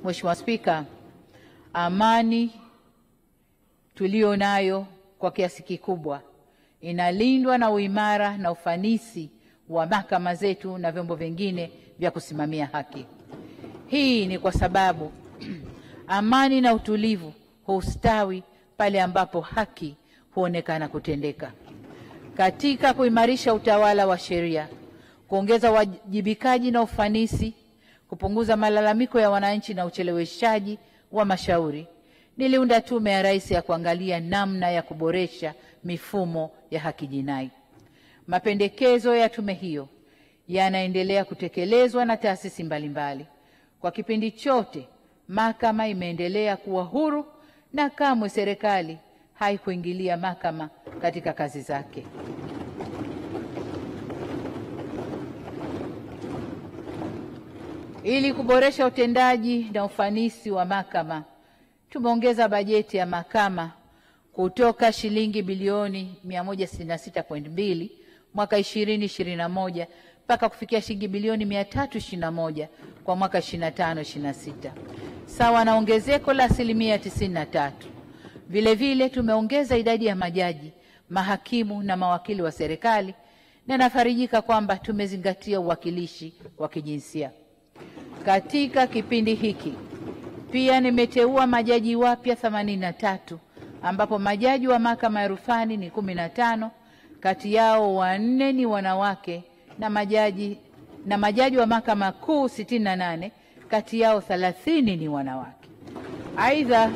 Mheshimiwa Spika, amani tulio nayo kwa kiasi kikubwa inalindwa na uimara na ufanisi wa mahakama zetu na vyombo vingine vya kusimamia haki. Hii ni kwa sababu amani na utulivu hustawi pale ambapo haki huonekana kutendeka. Katika kuimarisha utawala wa sheria, kuongeza uwajibikaji na ufanisi, kupunguza malalamiko ya wananchi na ucheleweshaji wa mashauri, niliunda Tume ya Rais ya kuangalia namna ya kuboresha mifumo ya haki jinai. Mapendekezo ya tume hiyo yanaendelea kutekelezwa na taasisi mbalimbali. Kwa kipindi chote, mahakama imeendelea kuwa huru na kamwe serikali haikuingilia mahakama katika kazi zake. Ili kuboresha utendaji na ufanisi wa mahakama, tumeongeza bajeti ya mahakama kutoka shilingi bilioni 166.2 mwaka 2021 mpaka kufikia shilingi bilioni 321 kwa mwaka 25-26, sawa na ongezeko la 93%. Vile vile tumeongeza idadi ya majaji, mahakimu na mawakili wa serikali, na nafarijika kwamba tumezingatia uwakilishi wa kijinsia. Katika kipindi hiki pia nimeteua majaji wapya 83, ambapo majaji wa mahakama ya rufani ni 15, kati yao 4 ni wanawake, na majaji wa mahakama kuu 68, kati yao 30 ni wanawake. Aidha,